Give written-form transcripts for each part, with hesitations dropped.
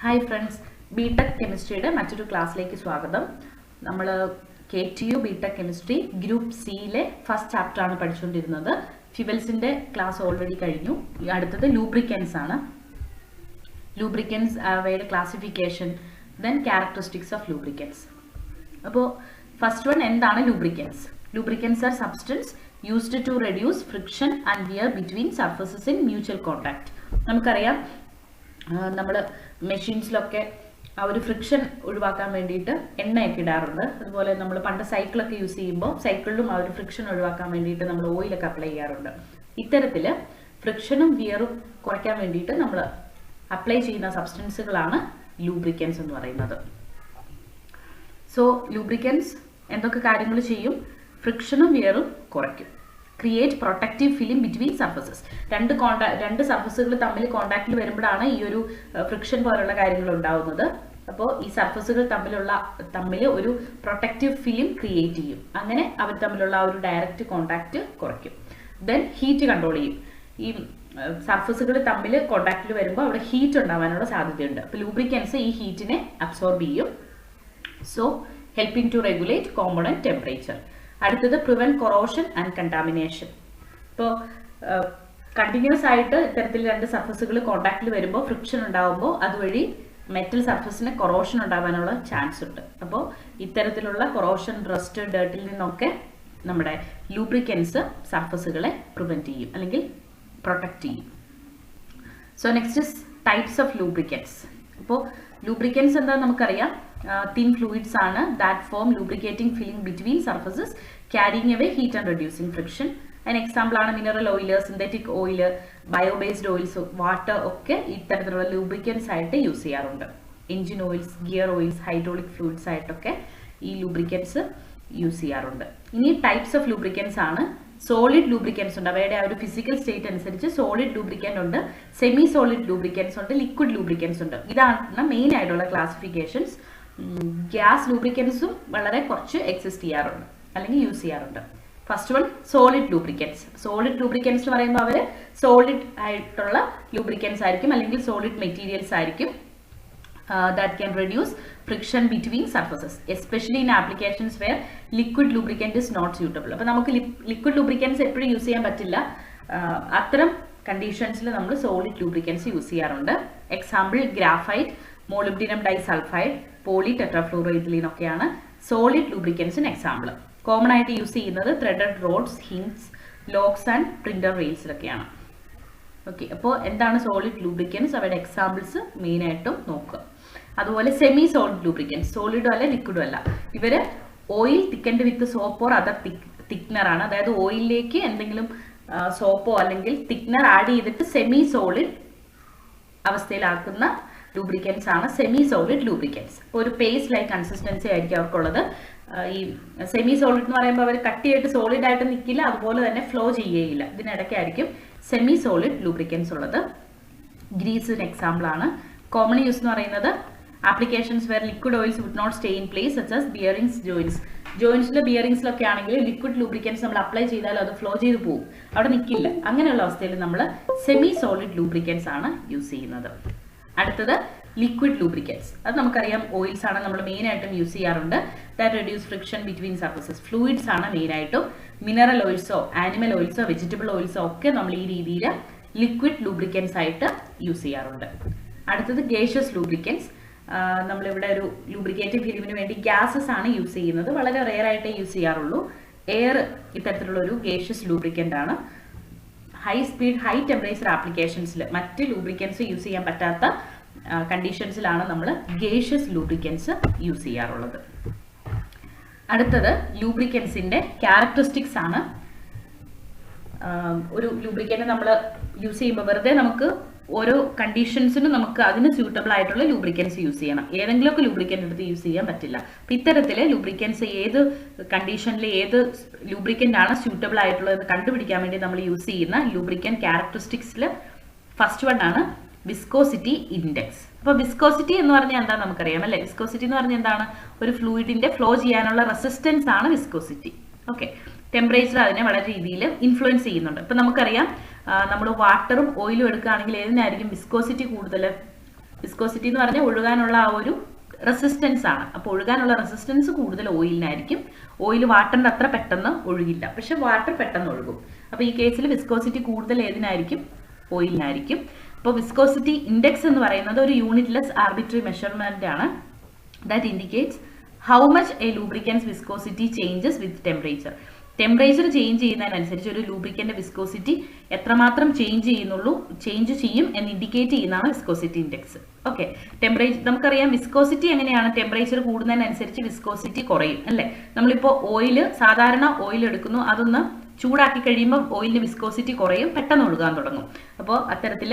Hi friends, BTech Chemistry മറ്റൊരു ക്ലാസ്സിലേക്ക് സ്വാഗതം. നമ്മൾ KTU BTech Chemistry group C ലെ ഫസ്റ്റ് ചാപ്റ്റർ ആണ് പഠിച്ചുകൊണ്ടിരുന്നത്. ഫ്യൂവൽസിന്റെ ക്ലാസ് ഓൾറെഡി കഴിഞ്ഞു. അടുത്തത് ലൂബ്രിക്കൻസ് ആണ്. ലൂബ്രിക്കൻസ് അവയുടെ classification, then characteristics of lubricants. അപ്പോൾ ഫസ്റ്റ് വൺ എന്താണ് lubricants? Lubricants are substance used to reduce friction and wear between surfaces in mutual contact. നമുക്കറിയാം നമ്മൾ മെഷീൻസിലൊക്കെ ആ ഒരു ഫ്രിക്ഷൻ ഒഴിവാക്കാൻ വേണ്ടിയിട്ട് എണ്ണയൊക്കെ ഇടാറുണ്ട്. അതുപോലെ നമ്മൾ പണ്ട് സൈക്കിളൊക്കെ യൂസ് ചെയ്യുമ്പോൾ സൈക്കിളിലും ആ ഒരു ഫ്രിക്ഷൻ ഒഴിവാക്കാൻ വേണ്ടിയിട്ട് നമ്മൾ ഓയിലൊക്കെ അപ്ലൈ ചെയ്യാറുണ്ട്. ഇത്തരത്തിൽ ഫ്രിക്ഷനും വിയറും കുറയ്ക്കാൻ വേണ്ടിയിട്ട് നമ്മൾ അപ്ലൈ ചെയ്യുന്ന സബ്സ്റ്റൻസുകളാണ് ലൂബ്രിക്കൻസ് എന്ന് പറയുന്നത്. സോ ലൂബ്രിക്കൻസ് എന്തൊക്കെ കാര്യങ്ങൾ ചെയ്യും? ഫ്രിക്ഷനും വിയറും കുറയ്ക്കും. Create protective film between surfaces. രണ്ട് സർഫസുകൾ തമ്മിൽ കോണ്ടാക്റ്റിൽ വരുമ്പോഴാണ് ഈ ഒരു ഫ്രിക്ഷൻ പോലുള്ള കാര്യങ്ങൾ ഉണ്ടാവുന്നത്. അപ്പോൾ ഈ സർഫസുകൾ തമ്മിൽ ഒരു പ്രൊട്ടക്റ്റീവ് ഫിലിം ക്രിയേറ്റ് ചെയ്യും. അങ്ങനെ അവർ തമ്മിലുള്ള ആ ഒരു ഡയറക്റ്റ് കോണ്ടാക്റ്റ് കുറയ്ക്കും. ദെൻ ഹീറ്റ് കൺട്രോൾ ചെയ്യും. ഈ സർഫസുകൾ തമ്മിൽ കോണ്ടാക്റ്റിൽ വരുമ്പോൾ അവിടെ ഹീറ്റ് ഉണ്ടാവാനുള്ള സാധ്യതയുണ്ട്. അപ്പോൾ ലൂബ്രിക്കൻസ് ഈ ഹീറ്റിനെ അബ്സോർബ് ചെയ്യും. So helping to regulate component temperature. അടുത്തത് പ്രിവെന്റ് കൊറോഷൻ ആൻഡ് കണ്ടാമിനേഷൻ. ഇപ്പോൾ കണ്ടിന്യൂസ് ആയിട്ട് ഇത്തരത്തിൽ രണ്ട് സർഫസുകൾ കോണ്ടാക്റ്റിൽ വരുമ്പോൾ ഫ്രിക്ഷൻ ഉണ്ടാകുമ്പോൾ അതുവഴി മെറ്റൽ സർഫസിന് കൊറോഷൻ ഉണ്ടാകാനുള്ള ചാൻസ് ഉണ്ട്. അപ്പോൾ ഇത്തരത്തിലുള്ള കൊറോഷൻ, റസ്റ്റ്, ഡേർട്ടിൽ നിന്നൊക്കെ നമ്മുടെ ലൂബ്രിക്കൻസ് സർഫസുകളെ പ്രിവെന്റ് ചെയ്യും അല്ലെങ്കിൽ പ്രൊട്ടക്റ്റ് ചെയ്യും. So next is types of lubricants. അപ്പോൾ ലൂബ്രിക്കൻസ് എന്താ നമുക്കറിയാം. Thin fluids ആണ് that form lubricating film between surfaces carrying away heat and reducing friction. An example ആണ് mineral oil, synthetic oil, bio based oils, water ഒക്കെ ഇത്തരത്തിലുള്ള lubricants ആയിട്ട് use ചെയ്യാറുണ്ട്. Engine oils, gear oils, hydraulic fluids ആയിട്ടൊക്കെ ഈ lubricants use ചെയ്യാറുണ്ട്. ഇനി types of lubricants ആണ്. സോളിഡ് ലൂബ്രിക്കൻസ് ഉണ്ട്. അവയുടെ ആ ഒരു ഫിസിക്കൽ സ്റ്റേറ്റ് അനുസരിച്ച് സോളിഡ് ലൂബ്രിക്കൻ്റ് ഉണ്ട്, സെമി സോളിഡ് ലൂബ്രിക്കൻസ് ഉണ്ട്, ലിക്വിഡ് ലൂബ്രിക്കൻസ് ഉണ്ട്. ഇതാണ് മെയിൻ ആയിട്ടുള്ള ക്ലാസിഫിക്കേഷൻസ്. ഗ്യാസ് ലൂബ്രിക്കൻസും വളരെ കുറച്ച് എക്സിസ്റ്റ് ചെയ്യാറുണ്ട് അല്ലെങ്കിൽ യൂസ് ചെയ്യാറുണ്ട്. First one solid lubricants. Solid lubricants എന്ന് പറയുമ്പോൾ അവർ സോളിഡ് ആയിട്ടുള്ള ലൂബ്രിക്കൻസ് ആയിരിക്കും അല്ലെങ്കിൽ സോളിഡ് മെറ്റീരിയൽസ് ആയിരിക്കും. That can reduce friction between surfaces, especially in applications where liquid lubricant is not suitable. അപ്പോൾ നമുക്ക് ലിക്വിഡ് ലൂബ്രിക്കൻസ് എപ്പോഴും യൂസ് ചെയ്യാൻ പറ്റില്ല. അത്തരം കണ്ടീഷൻസിൽ നമ്മൾ സോളിഡ് ലൂബ്രിക്കൻസ് യൂസ് ചെയ്യാറുണ്ട്. Example graphite, molybdenum disulphide, poly tetrafluoroethylene ഒക്കെയാണ് സോളിഡ് ലൂബ്രിക്കൻസിന് എക്സാമ്പിൾ. കോമൺ ആയിട്ട് യൂസ് ചെയ്യുന്നത് threaded rods, hinges, locks and printer റെയിൽസിലൊക്കെയാണ്. ഓക്കെ, അപ്പോൾ എന്താണ് സോളിഡ് ലൂബ്രിക്കൻസ്? അവയുടെ എക്സാമ്പിൾസ് മെയിൻ ആയിട്ടും നോക്കുക. അതുപോലെ സെമി സോളിഡ് ലൂബ്രിക്കൻസ്, സോളിഡും അല്ല ലിക്വിഡും അല്ല. ഇവര് oil thickened with soap or other thickener ആണ്. അതായത് ഓയിലിലേക്ക് എന്തെങ്കിലും സോപ്പോ അല്ലെങ്കിൽ തിക്നർ ആഡ് ചെയ്തിട്ട് സെമി സോളിഡ് അവസ്ഥയിലാക്കുന്ന ലൂബ്രിക്കൻസ് ആണ് സെമി സോളിഡ് ലൂബ്രിക്കൻസ്. ഒരു പേസ്റ്റ് ലൈക്ക് കൺസിസ്റ്റൻസി ആയിരിക്കും അവർക്കുള്ളത്. ഈ സെമി സോളിഡ് എന്ന് പറയുമ്പോൾ അവർ കട്ടിയായിട്ട് സോളിഡ് ആയിട്ട് നിൽക്കില്ല, അതുപോലെ തന്നെ ഫ്ലോ ചെയ്യുകയില്ല. ഇതിനിടയ്ക്കായിരിക്കും സെമി സോളിഡ് ലൂബ്രിക്കൻസ് ഉള്ളത്. ഗ്രീസിന് എക്സാമ്പിൾ ആണ്. കോമൺ യൂസ് എന്ന് പറയുന്നത് applications where liquid oils would not stay in place such as bearings, ജോയിൻസിലെ ബിയറിംഗ്സിലൊക്കെ ആണെങ്കിൽ ലിക്വിഡ് ലൂബ്രിക്കൻസ് നമ്മൾ അപ്ലൈ ചെയ്താൽ അത് ഫ്ലോ ചെയ്ത് പോകും, അവിടെ നിൽക്കില്ല. അങ്ങനെയുള്ള അവസ്ഥയിൽ നമ്മൾ സെമി സോളിഡ് ലൂബ്രിക്കൻസ് ആണ് യൂസ് ചെയ്യുന്നത്. അടുത്തത് ലിക്വിഡ് ലൂബ്രിക്കൻസ്. അത് നമുക്കറിയാം ഓയിൽസ് ആണ് നമ്മൾ മെയിൻ ആയിട്ടും യൂസ് ചെയ്യാറുണ്ട്. That reduce friction between surfaces. Fluids ആണ് മെയിൻ ആയിട്ടും. മിനറൽ ഓയിൽസോ ആനിമൽ ഓയിൽസോ വെജിറ്റബിൾ ഓയിൽസോ ഒക്കെ നമ്മൾ ഈ രീതിയിൽ ലിക്വിഡ് ലൂബ്രിക്കൻസ് ആയിട്ട് യൂസ് ചെയ്യാറുണ്ട്. അടുത്തത് ഗേഷ്യസ് ലൂബ്രിക്കൻസ്. നമ്മളിവിടെ ഒരു ലൂബ്രിക്കേറ്റിംഗ് ഫിലിമിന് വേണ്ടി ഗ്യാസസ് ആണ് യൂസ് ചെയ്യുന്നത്. വളരെ റെയർ ആയിട്ടേ യൂസ് ചെയ്യാറുള്ളൂ. എയർ ഇത്തരത്തിലുള്ള ഒരു ഗേഷ്യസ് ലൂബ്രിക്കൻ്റ് ആണ്. ഹൈ സ്പീഡ്, ഹൈ ടെമ്പറേച്ചർ ആപ്ലിക്കേഷൻസിൽ മറ്റ് ലൂബ്രിക്കൻസ് യൂസ് ചെയ്യാൻ പറ്റാത്ത കണ്ടീഷൻസിലാണ് നമ്മൾ ഗേഷ്യസ് ലൂബ്രിക്കൻസ് യൂസ് ചെയ്യാറുള്ളത്. അടുത്തത് ലൂബ്രിക്കൻസിന്റെ ക്യാരക്ടറിസ്റ്റിക്സ് ആണ്. ഒരു ലൂബ്രിക്കന്റ് നമ്മൾ യൂസ് ചെയ്യുമ്പോൾ വെറുതെ നമുക്ക് ഓരോ കണ്ടീഷൻസിനും നമുക്ക് അതിന് സ്യൂട്ടബിൾ ആയിട്ടുള്ള ലൂബ്രിക്കൻസ് യൂസ് ചെയ്യണം. ഏതെങ്കിലുമൊക്കെ ലൂബ്രിക്കൻ്റ് എടുത്ത് യൂസ് ചെയ്യാൻ പറ്റില്ല. അപ്പം ഇത്തരത്തിൽ ലൂബ്രിക്കൻസ് ഏത് കണ്ടീഷനിൽ ഏത് ലൂബ്രിക്കൻ്റ് ആണ് സ്യൂട്ടബിൾ ആയിട്ടുള്ളത് കണ്ടുപിടിക്കാൻ വേണ്ടി നമ്മൾ യൂസ് ചെയ്യുന്ന ലൂബ്രിക്കൻ്റ് ക്യാരക്ടറിസ്റ്റിക്സിൽ ഫസ്റ്റ് വൺ ആണ് വിസ്കോസിറ്റി ഇൻഡെക്സ്. അപ്പോൾ വിസ്കോസിറ്റി എന്ന് പറഞ്ഞാൽ എന്താ നമുക്കറിയാം അല്ലേ? വിസ്കോസിറ്റി എന്ന് പറഞ്ഞാൽ എന്താണ്? ഒരു ഫ്ലൂയിഡിന്റെ ഫ്ലോ ചെയ്യാനുള്ള റെസിസ്റ്റൻസ് ആണ് വിസ്കോസിറ്റി. ഓക്കെ, ടെമ്പറേച്ചർ അതിനെ വളരെ രീതിയിൽ ഇൻഫ്ലുവൻസ് ചെയ്യുന്നുണ്ട്. ഇപ്പം നമുക്കറിയാം നമ്മൾ വാട്ടറും ഓയിലും എടുക്കുകയാണെങ്കിൽ ഏതിനായിരിക്കും വിസ്കോസിറ്റി കൂടുതൽ? വിസ്കോസിറ്റി എന്ന് പറഞ്ഞാൽ ഒഴുകാനുള്ള ആ ഒരു റെസിസ്റ്റൻസ് ആണ്. അപ്പോൾ ഒഴുകാനുള്ള റെസിസ്റ്റൻസ് കൂടുതൽ ഓയിലിനായിരിക്കും. ഓയിൽ വാട്ടറിന്റെ അത്ര പെട്ടെന്ന് ഒഴുകില്ല, പക്ഷെ വാട്ടർ പെട്ടെന്ന് ഒഴുകും. അപ്പോൾ ഈ കേസിൽ വിസ്കോസിറ്റി കൂടുതൽ ഏതിനായിരിക്കും? ഓയിലിനായിരിക്കും. അപ്പോൾ വിസ്കോസിറ്റി ഇൻഡെക്സ് എന്ന് പറയുന്നത് ഒരു യൂണിറ്റ്ലെസ് ആർബിട്രറി മെഷർമെന്റ് ആണ്. That indicates how much a lubricant's viscosity changes with temperature. Temperature change ചെയ്യുന്നതിനനുസരിച്ച് ഒരു ലൂബ്രിക്കന്റെ വിസ്കോസിറ്റി എത്രമാത്രം ചേഞ്ച് ചെയ്യും എന്ന് ഇൻഡിക്കേറ്റ് ചെയ്യുന്നതാണ് വിസ്കോസിറ്റി ഇൻഡെക്സ്. ഓക്കെ, ടെമ്പറേച്ചർ നമുക്കറിയാം. വിസ്കോസിറ്റി എങ്ങനെയാണ്? ടെമ്പറേച്ചർ കൂടുന്നതിനനുസരിച്ച് വിസ്കോസിറ്റി കുറയും അല്ലേ? നമ്മളിപ്പോൾ സാധാരണ ഓയിൽ എടുക്കുന്നു, അതൊന്ന് ചൂടാക്കി കഴിയുമ്പോൾ ഓയിലിന്റെ വിസ്കോസിറ്റി കുറയും, പെട്ടെന്ന് ഒഴുകാൻ തുടങ്ങും. അപ്പോൾ അത്തരത്തിൽ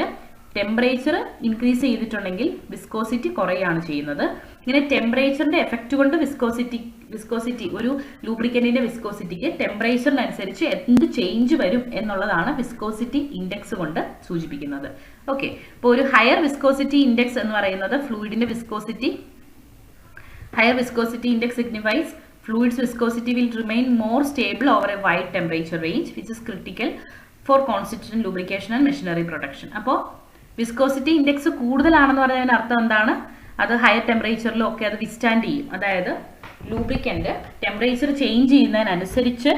ടെമ്പറേച്ചർ ഇൻക്രീസ് ചെയ്തിട്ടുണ്ടെങ്കിൽ വിസ്കോസിറ്റി കുറയാണ് ചെയ്യുന്നത്. ഇങ്ങനെ ടെമ്പറേച്ചറിന്റെ എഫക്റ്റ് കൊണ്ട് വിസ്കോസിറ്റി ഒരു ലൂബ്രിക്കന്റിന്റെ വിസ്കോസിറ്റിക്ക് ടെമ്പറേച്ചറിനനുസരിച്ച് എന്ത് ചേഞ്ച് വരും എന്നുള്ളതാണ് വിസ്കോസിറ്റി ഇൻഡെക്സ് കൊണ്ട് സൂചിപ്പിക്കുന്നത്. ഓക്കെ, ഇപ്പോൾ ഒരു ഹയർ വിസ്കോസിറ്റി ഇൻഡെക്സ് എന്ന് പറയുന്നത് ഫ്ലൂയിഡിന്റെ viscosity. Higher viscosity index signifies fluid's viscosity will remain more stable over a wide temperature range, which is critical for consistent lubrication and machinery production. അപ്പോൾ viscosity index കൂടുതലാണെന്ന് പറഞ്ഞതിന് അർത്ഥം എന്താണ്? അത് ഹയർ ടെമ്പറേച്ചറിലും ഒക്കെ അത് വിസ്റ്റാൻഡ് ചെയ്യും. അതായത് ലൂബ്രിക്കന്റ് ടെമ്പറേച്ചർ ചേഞ്ച് ചെയ്യുന്നതിനനുസരിച്ച്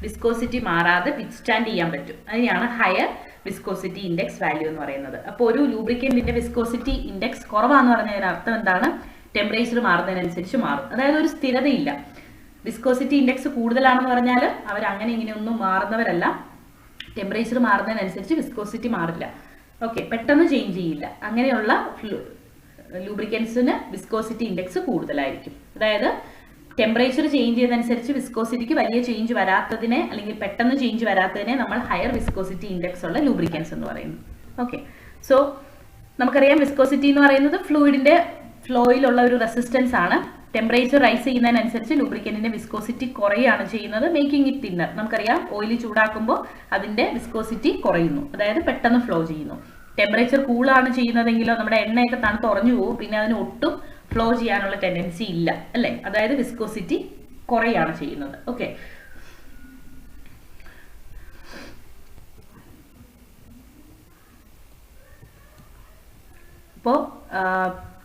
വിസ്കോസിറ്റി മാറാതെ വിസ്റ്റാൻഡ് ചെയ്യാൻ പറ്റും. അതിനെയാണ് ഹയർ വിസ്കോസിറ്റി ഇൻഡെക്സ് വാല്യൂ എന്ന് പറയുന്നത്. അപ്പോൾ ഒരു ലൂബ്രിക്കന്റിന്റെ വിസ്കോസിറ്റി ഇൻഡെക്സ് കുറവാന്ന് പറഞ്ഞതിന് അർത്ഥം എന്താണ്? ടെമ്പറേച്ചർ മാറുന്നതിനനുസരിച്ച് മാറും. അതായത് ഒരു സ്ഥിരതയില്ല. വിസ്കോസിറ്റി ഇൻഡെക്സ് കൂടുതലാണെന്ന് പറഞ്ഞാൽ അവർ അങ്ങനെ ഇങ്ങനെയൊന്നും മാറുന്നവരല്ല. ടെമ്പറേച്ചർ മാറുന്നതിനനുസരിച്ച് വിസ്കോസിറ്റി മാറില്ല. ഓക്കെ, പെട്ടെന്ന് ചേഞ്ച് ചെയ്യില്ല. അങ്ങനെയുള്ള ലൂബ്രിക്കൻസിന് വിസ്കോസിറ്റി ഇൻഡെക്സ് കൂടുതലായിരിക്കും. അതായത് ടെമ്പറേച്ചർ ചേഞ്ച് ചെയ്യുന്നതനുസരിച്ച് വിസ്കോസിറ്റിക്ക് വലിയ ചേഞ്ച് വരാത്തതിനെ അല്ലെങ്കിൽ പെട്ടെന്ന് ചേഞ്ച് വരാത്തതിനെ നമ്മൾ ഹയർ വിസ്കോസിറ്റി ഇൻഡെക്സ് ഉള്ള ലൂബ്രിക്കൻസ് എന്ന് പറയുന്നു. ഓക്കെ, സോ നമുക്കറിയാം വിസ്കോസിറ്റി എന്ന് പറയുന്നത് ഫ്ലൂയിഡിന്റെ ഫ്ലോയിലുള്ള ഒരു റെസിസ്റ്റൻസ് ആണ്. ടെമ്പറേച്ചർ റൈസ് ചെയ്യുന്നതിനനുസരിച്ച് ലൂബ്രിക്കന്റിന്റെ വിസ്കോസിറ്റി കുറയാണ് ചെയ്യുന്നത്, മേക്കിംഗ് ഇറ്റ് തിന്നർ. നമുക്കറിയാം ഓയിൽ ചൂടാക്കുമ്പോൾ അതിന്റെ വിസ്കോസിറ്റി കുറയുന്നു, അതായത് പെട്ടെന്ന് ഫ്ലോ ചെയ്യുന്നു. ടെമ്പറേച്ചർ കൂളാണ് ചെയ്യുന്നതെങ്കിലോ നമ്മുടെ എണ്ണയൊക്കെ തണുത്ത് ഉറഞ്ഞു പോകും, പിന്നെ അതിന് ഒട്ടും ഫ്ലോ ചെയ്യാനുള്ള ടെൻഡൻസി ഇല്ല അല്ലേ? അതായത് വിസ്കോസിറ്റി കുറയാണ് ചെയ്യുന്നത്. ഓക്കെ, അപ്പോൾ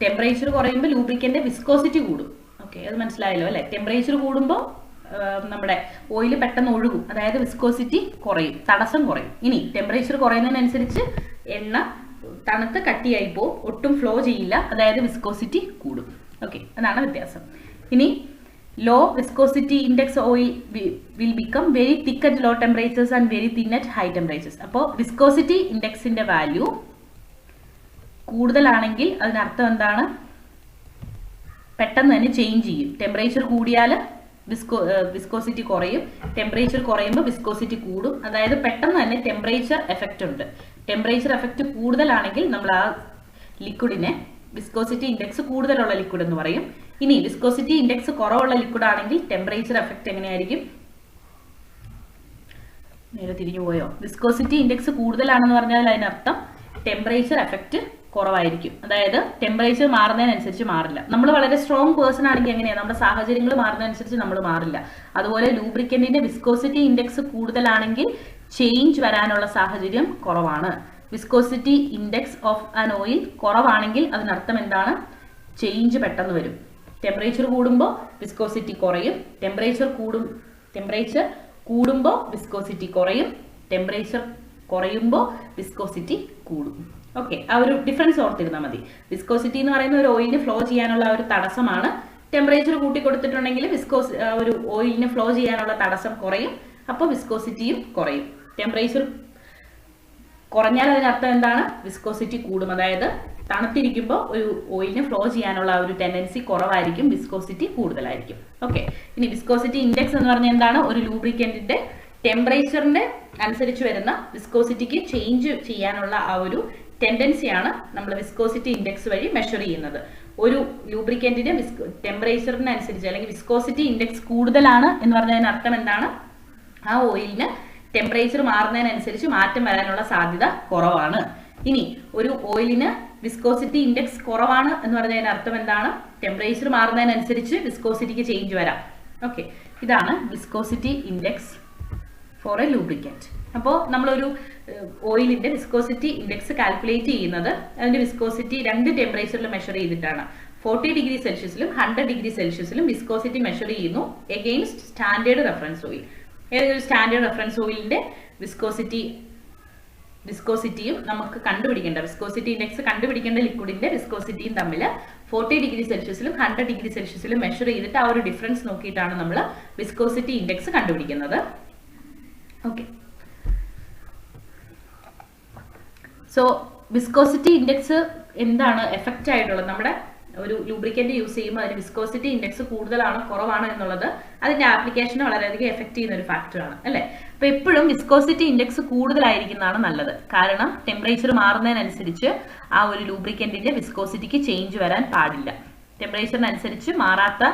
ടെമ്പറേച്ചർ കുറയുമ്പോൾ ലൂബ്രിക്കന്റെ വിസ്കോസിറ്റി കൂടും. ഓക്കെ, അത് മനസ്സിലായല്ലോ അല്ലെ? ടെമ്പറേച്ചർ കൂടുമ്പോൾ നമ്മുടെ ഓയിൽ പെട്ടെന്ന് ഒഴുകും, അതായത് വിസ്കോസിറ്റി കുറയും, തടസ്സം കുറയും. ഇനി ടെമ്പറേച്ചർ കുറയുന്നതിനനുസരിച്ച് എണ്ണ തണുത്ത് കട്ടിയായി പോകും, ഒട്ടും ഫ്ലോ ചെയ്യില്ല, അതായത് വിസ്കോസിറ്റി കൂടും. ഓക്കെ, അതാണ് വ്യത്യാസം. ഇനി low viscosity index oil will become very thick at low temperatures and very thin at high temperatures. അപ്പോൾ വിസ്കോസിറ്റി ഇൻഡെക്സിന്റെ വാല്യൂ കൂടുതലാണെങ്കിൽ അതിനർത്ഥം എന്താണ്? പെട്ടെന്ന് തന്നെ ചേഞ്ച് ചെയ്യും. ടെമ്പറേച്ചർ കൂടിയാൽ വിസ്കോസിറ്റി കുറയും, ടെമ്പറേച്ചർ കുറയുമ്പോൾ വിസ്കോസിറ്റി കൂടും. അതായത് പെട്ടെന്ന് തന്നെ ടെമ്പറേച്ചർ എഫക്റ്റ് ഉണ്ട്. ടെമ്പറേച്ചർ എഫക്റ്റ് കൂടുതലാണെങ്കിൽ നമ്മൾ ആ ലിക്വിഡിനെ വിസ്കോസിറ്റി ഇൻഡെക്സ് കൂടുതലുള്ള ലിക്വിഡ് എന്ന് പറയും. ഇനി വിസ്കോസിറ്റി ഇൻഡെക്സ് കുറവുള്ള ലിക്വിഡ് ആണെങ്കിൽ ടെമ്പറേച്ചർ എഫക്റ്റ് എങ്ങനെയായിരിക്കും? നേരെ തിരിഞ്ഞു പോയോ? വിസ്കോസിറ്റി ഇൻഡെക്സ് കൂടുതലാണെന്ന് പറഞ്ഞാൽ അതിനർത്ഥം ടെമ്പറേച്ചർ എഫക്റ്റ് കുറവായിരിക്കും. അതായത് ടെമ്പറേച്ചർ മാറുന്നതിനനുസരിച്ച് മാറില്ല. നമ്മൾ വളരെ സ്ട്രോങ് പേഴ്സൺ ആണെങ്കിൽ എങ്ങനെയാണ്? നമ്മുടെ സാഹചര്യങ്ങൾ മാറുന്നതനുസരിച്ച് നമ്മൾ മാറില്ല. അതുപോലെ ലൂബ്രിക്കന്റിന്റെ വിസ്കോസിറ്റി ഇൻഡെക്സ് കൂടുതലാണെങ്കിൽ ചേഞ്ച് വരാനുള്ള സാഹചര്യം കുറവാണ്. Viscosity index of an oil കുറവാണെങ്കിൽ അതിനർത്ഥം എന്താണ്? ചേഞ്ച് പെട്ടെന്ന് വരും. ടെമ്പറേച്ചർ കൂടുമ്പോൾ വിസ്കോസിറ്റി കുറയും, ടെമ്പറേച്ചർ കൂടുമ്പോൾ വിസ്കോസിറ്റി കുറയും, ടെമ്പറേച്ചർ കുറയുമ്പോൾ വിസ്കോസിറ്റി കൂടും. ഓക്കെ, ആ ഒരു ഡിഫറൻസ് ഓർത്തിരുന്നാൽ മതി. വിസ്കോസിറ്റി എന്ന് പറയുന്ന ഒരു ഓയിലിന് ഫ്ലോ ചെയ്യാനുള്ള ഒരു തടസ്സമാണ്. ടെമ്പറേച്ചർ കൂട്ടി കൊടുത്തിട്ടുണ്ടെങ്കിൽ ഒരു ഓയിലിന് ഫ്ലോ ചെയ്യാനുള്ള തടസ്സം കുറയും, അപ്പോൾ വിസ്കോസിറ്റിയും കുറയും. ടെമ്പറേച്ചർ കുറഞ്ഞാൽ അതിനർത്ഥം എന്താണ്? വിസ്കോസിറ്റി കൂടും. അതായത് തണുത്തിരിക്കുമ്പോൾ ഒരു ഓയിലിന് ഫ്ലോ ചെയ്യാനുള്ള ഒരു ടെൻഡൻസി കുറവായിരിക്കും, വിസ്കോസിറ്റി കൂടുതലായിരിക്കും. ഓക്കെ, ഇനി വിസ്കോസിറ്റി ഇൻഡെക്സ് എന്ന് പറഞ്ഞാൽ എന്താണ്? ഒരു ലൂബ്രിക്കന്റിന്റെ ടെമ്പറേച്ചറിന്റെ അനുസരിച്ച് വരുന്ന വിസ്കോസിറ്റിക്ക് ചേഞ്ച് ചെയ്യാനുള്ള ആ ഒരു ടെൻഡൻസിയാണ് നമ്മൾ വിസ്കോസിറ്റി ഇൻഡെക്സ് വഴി മെഷർ ചെയ്യുന്നത്. ഒരു ലൂബ്രിക്കന്റിന്റെ ടെമ്പറേച്ചറിനനുസരിച്ച് അല്ലെങ്കിൽ വിസ്കോസിറ്റി ഇൻഡെക്സ് കൂടുതലാണ് എന്ന് പറഞ്ഞതിന് അർത്ഥം എന്താണ്? ആ ഓയിലിന് ടെമ്പറേച്ചർ മാറുന്നതിനനുസരിച്ച് മാറ്റം വരാനുള്ള സാധ്യത കുറവാണ്. ഇനി ഒരു ഓയിലിന് വിസ്കോസിറ്റി ഇൻഡെക്സ് കുറവാണ് എന്ന് പറഞ്ഞതിന് അർത്ഥം എന്താണ്? ടെമ്പറേച്ചർ മാറുന്നതിനനുസരിച്ച് വിസ്കോസിറ്റിക്ക് ചേഞ്ച് വരാം. ഓക്കെ, ഇതാണ് viscosity index for a lubricant. അപ്പോൾ നമ്മളൊരു ഓയിലിൻ്റെ വിസ്കോസിറ്റി ഇൻഡെക്സ് കാൽക്കുലേറ്റ് ചെയ്യുന്നത് അതിൻ്റെ വിസ്കോസിറ്റി 2 ടെമ്പറേച്ചറിൽ മെഷർ ചെയ്തിട്ടാണ്. 40 ഡിഗ്രി സെൽഷ്യസിലും 100 ഡിഗ്രി സെൽഷ്യസിലും വിസ്കോസിറ്റി മെഷർ ചെയ്യുന്നു എഗെയിൻസ്റ്റ് സ്റ്റാൻഡേർഡ് റെഫറൻസ് ഓയിൽ. ഏതൊരു സ്റ്റാൻഡേർഡ് റെഫറൻസ് ഓയിലിൻ്റെ വിസ്കോസിറ്റിയും നമുക്ക് കണ്ടുപിടിക്കേണ്ട, വിസ്കോസിറ്റി ഇൻഡെക്സ് കണ്ടുപിടിക്കേണ്ട ലിക്വിഡിന്റെ വിസ്കോസിറ്റിയും തമ്മിൽ 40 ഡിഗ്രി സെൽഷ്യസിലും 100 ഡിഗ്രി സെൽഷ്യസിലും മെഷർ ചെയ്തിട്ട് ആ ഒരു ഡിഫറൻസ് നോക്കിയിട്ടാണ് നമ്മൾ വിസ്കോസിറ്റി ഇൻഡെക്സ് കണ്ടുപിടിക്കുന്നത്. ഓക്കെ, സോ വിസ്കോസിറ്റി ഇൻഡെക്സ് എന്താണ് എഫക്റ്റ് ആയിട്ടുള്ളത്? നമ്മുടെ ഒരു ലൂബ്രിക്കന്റ് യൂസ് ചെയ്യുമ്പോൾ അതിന് വിസ്കോസിറ്റി ഇൻഡെക്സ് കൂടുതലാണോ കുറവാണോ എന്നുള്ളത് അതിന്റെ ആപ്ലിക്കേഷനെ വളരെയധികം എഫക്ട് ചെയ്യുന്ന ഒരു ഫാക്ടറാണ് അല്ലേ. അപ്പൊ എപ്പോഴും വിസ്കോസിറ്റി ഇൻഡെക്സ് കൂടുതലായിരിക്കുന്നതാണ് നല്ലത്. കാരണം ടെമ്പറേച്ചർ മാറുന്നതിനനുസരിച്ച് ആ ഒരു ലൂബ്രിക്കന്റിന്റെ വിസ്കോസിറ്റിക്ക് ചേഞ്ച് വരാൻ പാടില്ല. ടെമ്പറേച്ചറിനനുസരിച്ച് മാറാത്ത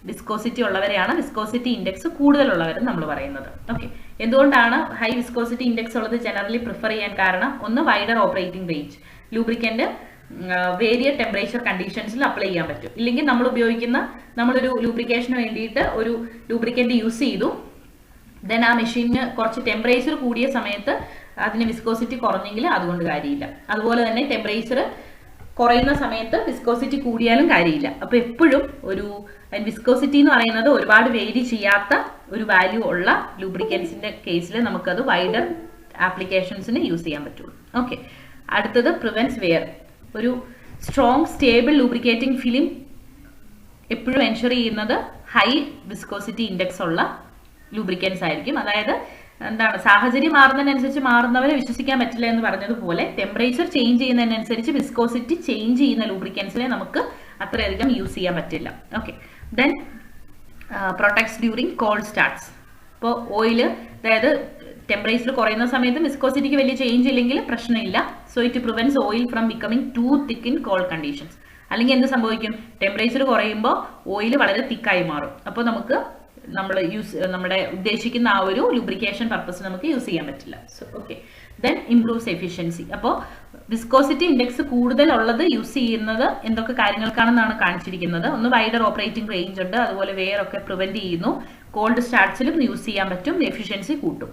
വിസ്കോസിറ്റി ഉള്ളവരെയാണ് വിസ്കോസിറ്റി ഇൻഡെക്സ് കൂടുതലുള്ളവരെന്ന് നമ്മൾ പറയുന്നത്. ഓക്കെ, എന്തുകൊണ്ടാണ് ഹൈ വിസ്കോസിറ്റി ഇൻഡെക്സ് ഉള്ളത് ജനറലി പ്രിഫർ ചെയ്യാൻ കാരണം? ഒന്ന്, wider operating range. Lubricant varied temperature കണ്ടീഷൻസിൽ അപ്ലൈ ചെയ്യാൻ പറ്റും. ഇല്ലെങ്കിൽ നമ്മളൊരു ലൂബ്രിക്കേഷന് വേണ്ടിയിട്ട് ഒരു ലൂബ്രിക്കന്റ് യൂസ് ചെയ്തു, ദെൻ ആ മെഷീനിന് കുറച്ച് ടെമ്പറേച്ചർ കൂടിയ സമയത്ത് അതിന് വിസ്കോസിറ്റി കുറഞ്ഞെങ്കിൽ അതുകൊണ്ട് കാര്യമില്ല. അതുപോലെ തന്നെ ടെമ്പറേച്ചർ കുറയുന്ന സമയത്ത് വിസ്കോസിറ്റി കൂടിയാലും കാര്യമില്ല. അപ്പൊ എപ്പോഴും ഒരു വിസ്കോസിറ്റി എന്ന് പറയുന്നത് ഒരുപാട് വേരി ചെയ്യാത്ത ഒരു വാല്യൂ ഉള്ള ലൂബ്രിക്കൻസിന്റെ കേസിൽ നമുക്കത് വൈഡർ ആപ്ലിക്കേഷൻസിന് യൂസ് ചെയ്യാൻ പറ്റുള്ളൂ. ഓക്കെ, അടുത്തത് പ്രിവെൻസ് വെയർ. ഒരു സ്ട്രോങ് സ്റ്റേബിൾ ലൂബ്രിക്കേറ്റിംഗ് ഫിലിം എപ്പോഴും എൻഷുർ ചെയ്യുന്നത് ഹൈ വിസ്കോസിറ്റി ഇൻഡെക്സ് ഉള്ള ലൂബ്രിക്കൻസ് ആയിരിക്കും. അതായത് എന്താണ്, സാഹചര്യം മാറുന്നതിനനുസരിച്ച് മാറുന്നവരെ വിശ്വസിക്കാൻ പറ്റില്ല എന്ന് പറഞ്ഞതുപോലെ ടെമ്പറേച്ചർ ചേഞ്ച് ചെയ്യുന്നതിനനുസരിച്ച് വിസ്കോസിറ്റി ചേഞ്ച് ചെയ്യുന്ന ലൂബ്രിക്കൻസിനെ നമുക്ക് അത്രയധികം യൂസ് ചെയ്യാൻ പറ്റില്ല. Okay, then protects during cold starts. ഇപ്പോൾ ഓയിൽ, അതായത് ടെമ്പറേച്ചർ കുറയുന്ന സമയത്ത് വിസ്കോസിറ്റിക്ക് വലിയ ചേഞ്ച് ഇല്ലെങ്കിൽ പ്രശ്നമില്ല. So it prevents oil from becoming too thick in cold conditions. അല്ലെങ്കിൽ എന്ത് സംഭവിക്കും? ടെമ്പറേച്ചർ കുറയുമ്പോൾ ഓയിൽ വളരെ തിക്കായി മാറും. അപ്പോൾ നമ്മുടെ ഉദ്ദേശിക്കുന്ന ആ ഒരു ലൂബ്രിക്കേഷൻ പർപ്പസ് നമുക്ക് യൂസ് ചെയ്യാൻ പറ്റില്ല. So okay, then improves efficiency. അപ്പോൾ വിസ്കോസിറ്റി ഇൻഡെക്സ് കൂടുതലുള്ളത് യൂസ് ചെയ്യുന്നത് എന്തൊക്കെ കാര്യങ്ങൾക്കാണെന്നാണ് കാണിച്ചിരിക്കുന്നത്. ഒന്ന്, വൈഡർ ഓപ്പറേറ്റിംഗ് റേഞ്ച് ഉണ്ട്, അതുപോലെ വെയർ ഒക്കെ പ്രിവെന്റ് ചെയ്യുന്നു, കോൾഡ് സ്റ്റാർട്ട്സിലും യൂസ് ചെയ്യാൻ പറ്റും, എഫിഷ്യൻസി കൂട്ടും.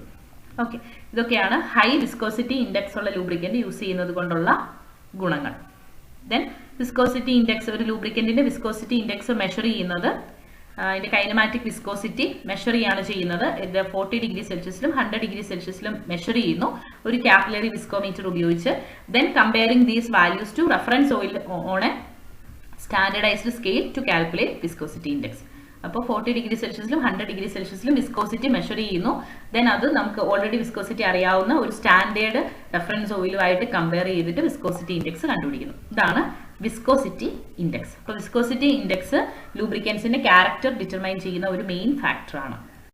ഓക്കെ, ഇതൊക്കെയാണ് ഹൈ വിസ്കോസിറ്റി ഇൻഡെക്സ് ഉള്ള ലൂബ്രിക്കന്റ് യൂസ് ചെയ്യുന്നത് കൊണ്ടുള്ള ഗുണങ്ങൾ. ദെൻ വിസ്കോസിറ്റി ഇൻഡെക്സ്, ഒരു ലൂബ്രിക്കന്റിന്റെ വിസ്കോസിറ്റി ഇൻഡെക്സ് മെഷർ ചെയ്യുന്നത് അതിന്റെ കൈനമാറ്റിക് വിസ്കോസിറ്റി മെഷർ ചെയ്യാണ് ചെയ്യുന്നത്. ഇത് 40 ഡിഗ്രി സെൽഷ്യസിലും 100 ഡിഗ്രി സെൽഷ്യസിലും മെഷർ ചെയ്യുന്നു ഒരു കാപ്പിലറി വിസ്കോമീറ്റർ ഉപയോഗിച്ച്. Then comparing these values to reference oil on a standardised scale to calculate viscosity index. അപ്പോൾ 40 ഡിഗ്രി സെൽഷ്യസിലും 100 ഡിഗ്രി സെൽഷ്യസിലും വിസ്കോസിറ്റി മെഷർ ചെയ്യുന്നു. ദെൻ അത് നമുക്ക് ഓൾറെഡി വിസ്കോസിറ്റി അറിയാവുന്ന ഒരു സ്റ്റാൻഡേർഡ് റെഫറൻസ് ഓയിലുമായിട്ട് കമ്പയർ ചെയ്തിട്ട് വിസ്കോസിറ്റി ഇൻഡെക്സ് കണ്ടുപിടിക്കുന്നു. ഇതാണ് വിസ്കോസിറ്റി ഇൻഡെക്സ്. അപ്പോൾ വിസ്കോസിറ്റി ഇൻഡെക്സ് ലൂബ്രിക്കൻസിന്റെ ക്യാരക്ടർ ഡിറ്റർമൈൻ ചെയ്യുന്ന ഒരു മെയിൻ ഫാക്ടറാണ്.